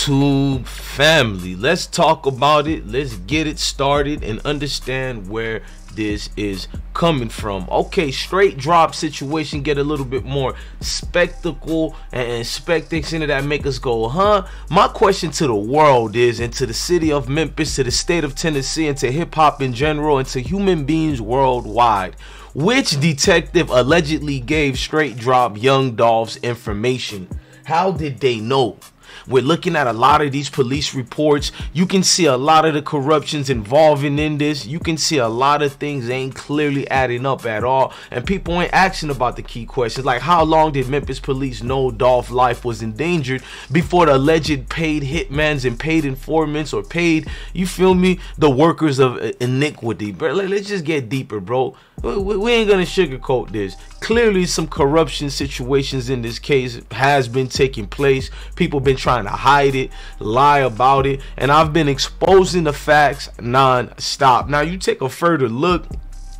YouTube family, let's talk about it. Let's get it started and understand where this is coming from. Okay, Straightdroppp situation get a little bit more spectacle and spectacs into that make us go, huh? My question to the world is, and to the city of Memphis, to the state of Tennessee, and to hip-hop in general, and to human beings worldwide, which detective allegedly gave Straightdroppp young Dolph's information? How did they know? We're looking at a lot of these police reports. You can see a lot of the corruptions involving in this. You can see a lot of things ain't clearly adding up at all, and people ain't asking about the key questions, like how long did Memphis police know Dolph's life was endangered before the alleged paid hitmans and paid informants, or paid, you feel me, the workers of iniquity. But let's just get deeper, bro. We ain't gonna sugarcoat this. Clearly some corruption situations in this case has been taking place. People been trying to hide it, lie about it, and I've been exposing the facts non-stop. Now you take a further look,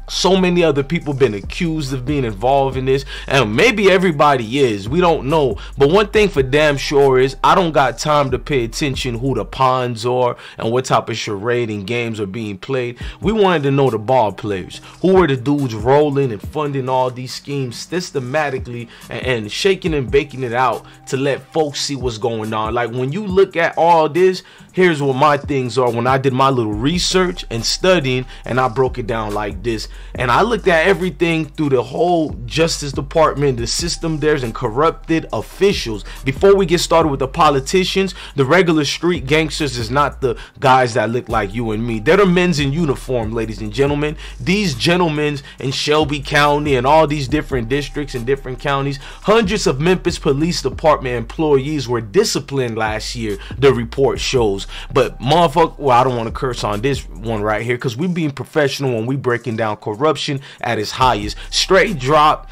so many other people been accused of being involved in this, and maybe everybody is, we don't know. But one thing for damn sure is I don't got time to pay attention who the pawns are and what type of charade and games are being played. We wanted to know the ball players, who are the dudes rolling and funding all these schemes systematically and shaking and baking it out to let folks see what's going on. Like, when you look at all this, here's what my things are. When I did my little research and studying, and I broke it down like this, and I looked at everything through the whole Justice Department, the system there's, and corrupted officials. Before we get started with the politicians, the regular street gangsters is not the guys that look like you and me. They're the men's in uniform, ladies and gentlemen. These gentlemen in Shelby County and all these different districts and different counties, hundreds of Memphis Police Department employees were disciplined last year, the report shows. But motherfucker, well, I don't want to curse on this one right here, because we being professional when we breaking down corruption at its highest. Straightdroppp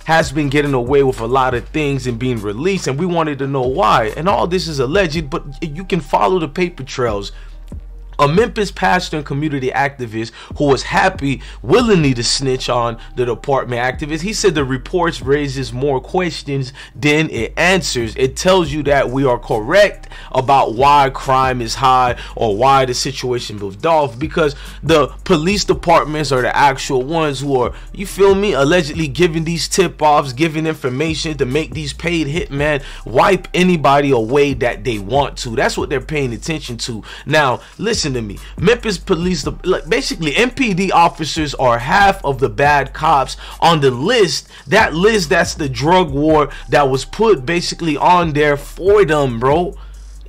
has been getting away with a lot of things and being released, and we wanted to know why. And all this is alleged, but you can follow the paper trails. A Memphis pastor and community activist who was happy willingly to snitch on the department activist, he said the reports raises more questions than it answers. It tells you that we are correct about why crime is high, or why the situation with Dolph, because the police departments are the actual ones who are, you feel me, allegedly giving these tip-offs, giving information to make these paid hitmen wipe anybody away that they want to. That's what they're paying attention to. Now listen to me, Memphis police, basically MPD officers are half of the bad cops on the list. That list, that's the drug war that was put basically on there for them, bro.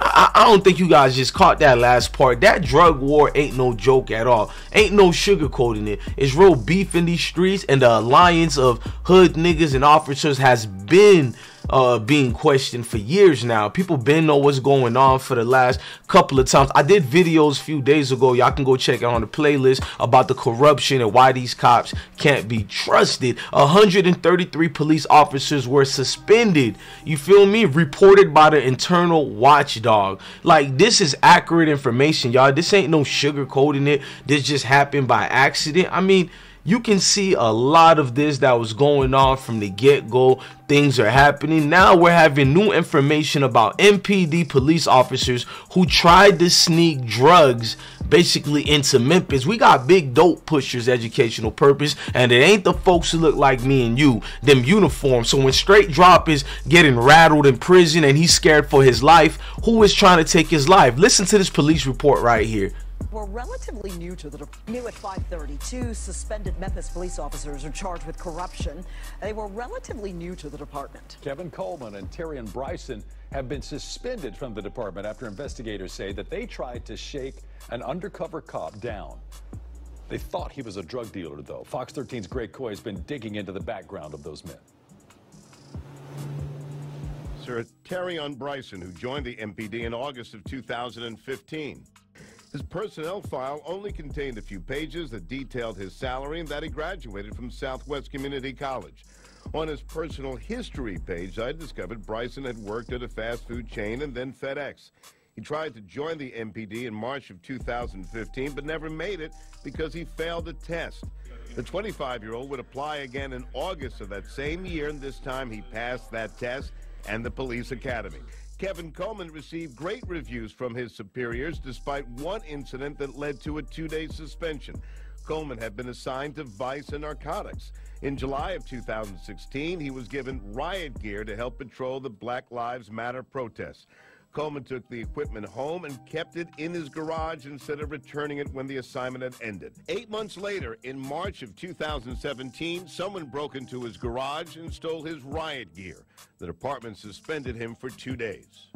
I don't think you guys just caught that last part. That drug war ain't no joke at all. Ain't no sugarcoating it. It's real beef in these streets, and the alliance of hood niggas and officers has been being questioned for years now. People been know what's going on for the last couple of times. I did videos a few days ago, y'all can go check it on the playlist, about the corruption and why these cops can't be trusted. 133 police officers were suspended, you feel me, reported by the internal watchdog. Like, this is accurate information, y'all. This ain't no sugarcoating it. This just happened by accident. I mean, you can see a lot of this that was going on from the get-go. Things are happening. Now we're having new information about MPD police officers who tried to sneak drugs basically into Memphis. We got big dope pushers, educational purpose, and it ain't the folks who look like me and you, them uniforms. So when Straightdroppp is getting rattled in prison and he's scared for his life, who is trying to take his life? Listen to this police report right here. Were relatively new to the new at 5:32. Suspended Memphis police officers are charged with corruption. They were relatively new to the department. Kevin Coleman and Terrion Bryson have been suspended from the department after investigators say that they tried to shake an undercover cop down. They thought he was a drug dealer, though. Fox 13's Greg Coy has been digging into the background of those men. Sir Terrion Bryson, who joined the MPD in August of 2015. His personnel file only contained a few pages that detailed his salary and that he graduated from Southwest Community College. On his personal history page, I discovered Bryson had worked at a fast food chain and then FedEx. He tried to join the MPD in March of 2015, but never made it because he failed a test. The 25-year-old would apply again in August of that same year, and this time he passed that test and the police academy. Kevin Coleman received great reviews from his superiors despite one incident that led to a 2-day suspension. Coleman had been assigned to vice and narcotics. In July of 2016, he was given riot gear to help patrol the Black Lives Matter protests. Coleman took the equipment home and kept it in his garage instead of returning it when the assignment had ended. 8 months later, in March of 2017, someone broke into his garage and stole his riot gear. The department suspended him for 2 days.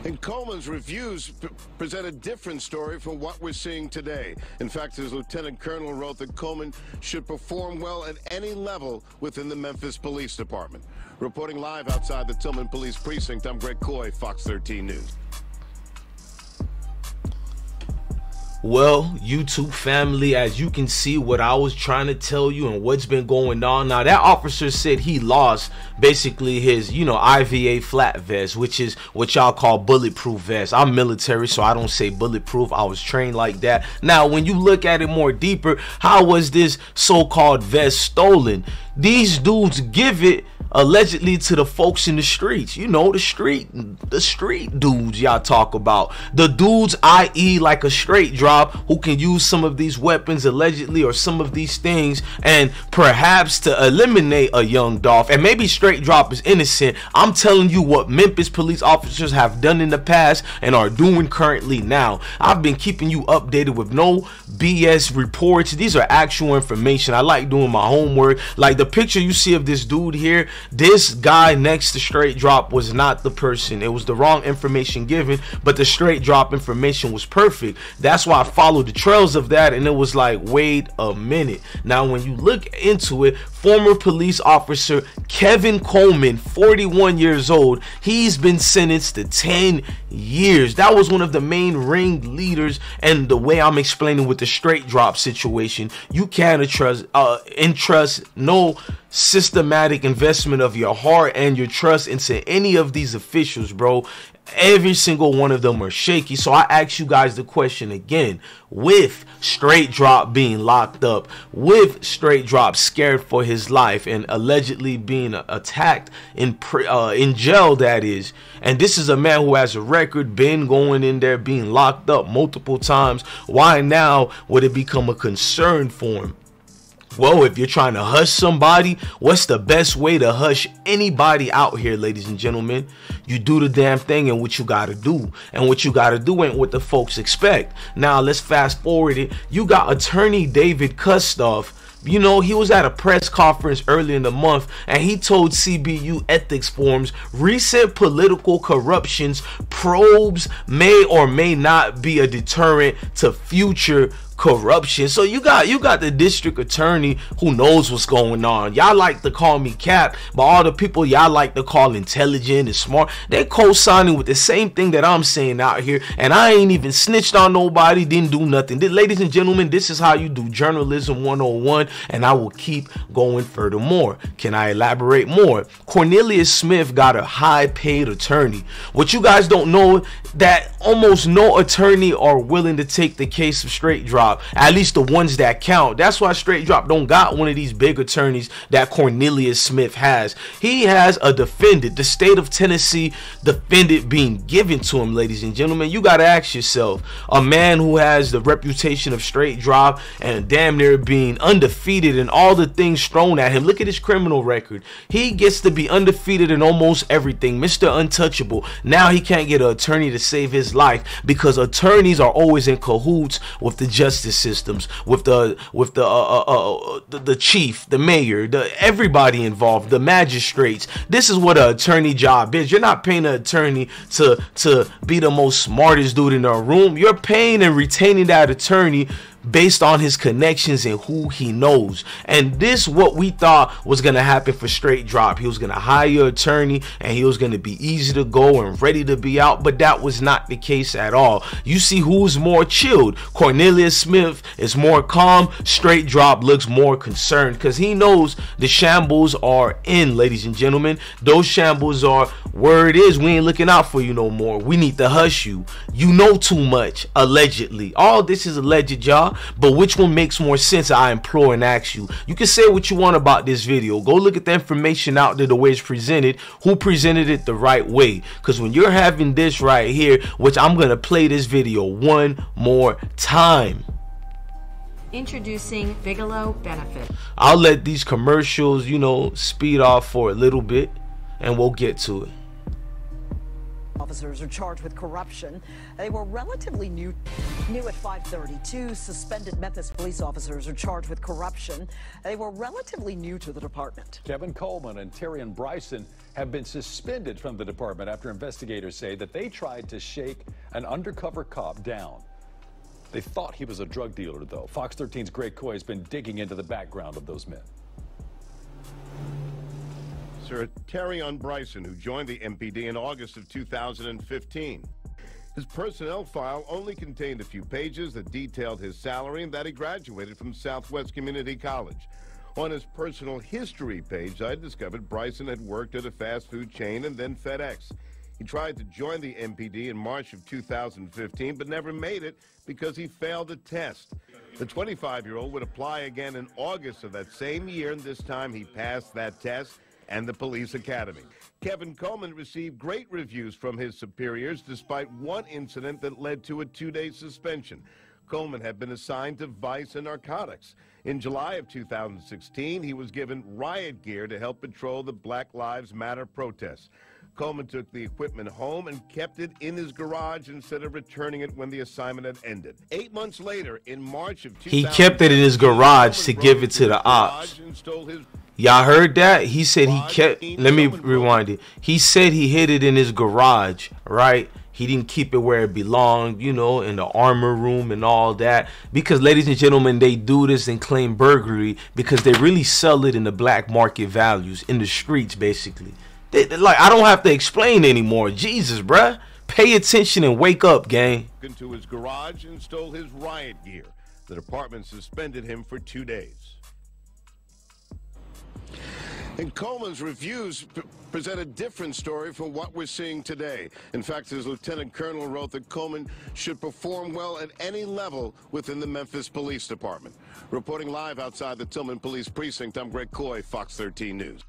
And Coleman's reviews present a different story from what we're seeing today. In fact, his lieutenant colonel wrote that Coleman should perform well at any level within the Memphis Police Department. Reporting live outside the Tillman Police Precinct, I'm Greg Coy, Fox 13 News. Well, YouTube family, as you can see what I was trying to tell you and what's been going on. Now, that officer said he lost basically his, IVA flat vest, which is what y'all call bulletproof vest. I'm military, so I don't say bulletproof. I was trained like that. Now, when you look at it more deeper, how was this so-called vest stolen? These dudes give it allegedly to the folks in the streets, the street dudes y'all talk about, the dudes, i.e. like a Straightdroppp, who can use some of these weapons allegedly or some of these things and perhaps to eliminate a young Dolph. And maybe Straightdroppp is innocent. I'm telling you what Memphis police officers have done in the past and are doing currently now. I've been keeping you updated with no BS reports. These are actual information. I like doing my homework. Like the picture you see of this dude here, this guy next to Straightdroppp was not the person. It was the wrong information given, but the Straightdroppp information was perfect. That's why I followed the trails of that, and it was like, wait a minute. Now, when you look into it, former police officer Kevin Coleman, 41 years old, he's been sentenced to 10 years. That was one of the main ringleaders, and the way I'm explaining with the Straightdroppp situation, you can't entrust no systematic investment of your heart and your trust into any of these officials, bro. Every single one of them are shaky. So I ask you guys the question again, with Straightdroppp being locked up, with Straightdroppp scared for his life and allegedly being attacked in jail, that is, and this is a man who has a record, been going in there, being locked up multiple times, why now would it become a concern for him? Well, if you're trying to hush somebody, what's the best way to hush anybody out here, ladies and gentlemen? You do the damn thing and what you gotta do. And what you gotta do ain't what the folks expect. Now, let's fast forward it. You got attorney David Kustoff. He was at a press conference early in the month, and he told CBU ethics forums recent political corruptions probes may or may not be a deterrent to future corruption. So you got the district attorney who knows what's going on. Y'all like to call me Cap, but all the people y'all like to call intelligent and smart, they co-signing with the same thing that I'm saying out here, and I ain't even snitched on nobody, didn't do nothing. Ladies and gentlemen, this is how you do journalism 101, and I will keep going furthermore. Can I elaborate more? Cornelius Smith got a high-paid attorney. What you guys don't know, that almost no attorney are willing to take the case of Straightdroppp, at least the ones that count. That's why Straightdroppp don't got one of these big attorneys that Cornelius Smith has. He has a defendant, the state of Tennessee defendant being given to him, ladies and gentlemen. You got to ask yourself, a man who has the reputation of Straightdroppp and damn near being undefeated and all the things thrown at him. Look at his criminal record. He gets to be undefeated in almost everything, Mr. Untouchable. Now he can't get an attorney to save his life because attorneys are always in cahoots with the justice systems, with the chief, the mayor, everybody involved, the magistrates. This is what an attorney job is. You're not paying an attorney to be the most smartest dude in the room. You're paying and retaining that attorney based on his connections and who he knows. And this what we thought was going to happen for Straightdroppp. He was going to hire an attorney and he was going to be easy to go and ready to be out, but that was not the case at all. You see who's more chilled. Cornelius Smith is more calm. Straightdroppp looks more concerned because he knows the shambles are in, ladies and gentlemen. Those shambles are, word is, we ain't looking out for you no more. We need to hush you. You know too much, allegedly. All this is alleged, y'all. But which one makes more sense? I implore and ask you. You can say what you want about this video. Go look at the information out there, the way it's presented, who presented it the right way. Because when you're having this right here, which I'm going to play this video one more time. Introducing Bigelow Benefit. I'll let these commercials, you know, speed off for a little bit and we'll get to it. Officers are charged with corruption. They were relatively new at 532. Suspended Memphis police officers are charged with corruption. They were relatively new to the department. Kevin Coleman and Terrion Bryson have been suspended from the department after investigators say that they tried to shake an undercover cop down. They thought he was a drug dealer, though. Fox 13's Greg Coy has been digging into the background of those men. Sir Terrion Bryson, who joined the MPD in August of 2015. His personnel file only contained a few pages that detailed his salary and that he graduated from Southwest Community College. On his personal history page, I discovered Bryson had worked at a fast food chain and then FedEx. He tried to join the MPD in March of 2015, but never made it because he failed a test. The 25-year-old would apply again in August of that same year, and this time he passed that test and the police academy. Kevin Coleman received great reviews from his superiors despite one incident that led to a 2-day suspension. Coleman had been assigned to vice and narcotics. In July of 2016, he was given riot gear to help patrol the Black Lives Matter protests. Coleman took the equipment home and kept it in his garage instead of returning it when the assignment had ended. 8 months later, in March of 2016, he kept it in his garage to give it to the ops. Y'all heard that? He said he kept, let me rewind it. He said he hid it in his garage, right? He didn't keep it where it belonged, you know, in the armor room and all that. Because, ladies and gentlemen, they do this and claim burglary because they really sell it in the black market values, in the streets, basically. Like, I don't have to explain anymore. Jesus, bruh. Pay attention and wake up, gang. Into his garage and stole his riot gear. The department suspended him for 2 days. And Coleman's reviews present a different story from what we're seeing today. In fact, his lieutenant colonel wrote that Coleman should perform well at any level within the Memphis Police Department. Reporting live outside the Tillman Police Precinct, I'm Greg Coy, Fox 13 News.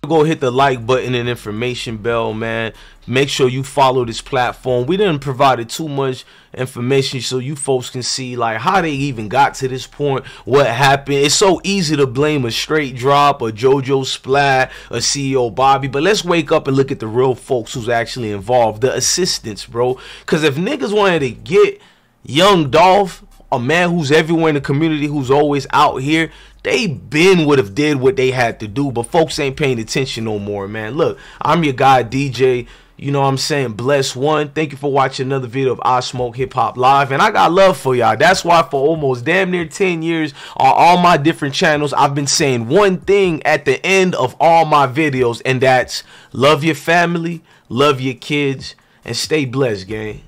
Go hit the like button and information bell, man. Make sure you follow this platform. We didn't provide too much information so you folks can see like how they even got to this point, what happened. It's so easy to blame a Straightdroppp, a JoJo Splat, a CEO Bobby, but let's wake up and look at the real folks who's actually involved, the assistants, bro. Because if niggas wanted to get young Dolph, a man who's everywhere in the community, who's always out here, they been would have did what they had to do, but folks ain't paying attention no more, man. Look, I'm your guy, DJ. You know what I'm saying? Bless one. Thank you for watching another video of I Smoke Hip Hop Live. And I got love for y'all. That's why for almost damn near 10 years on all my different channels, I've been saying one thing at the end of all my videos, and that's love your family, love your kids, and stay blessed, gang.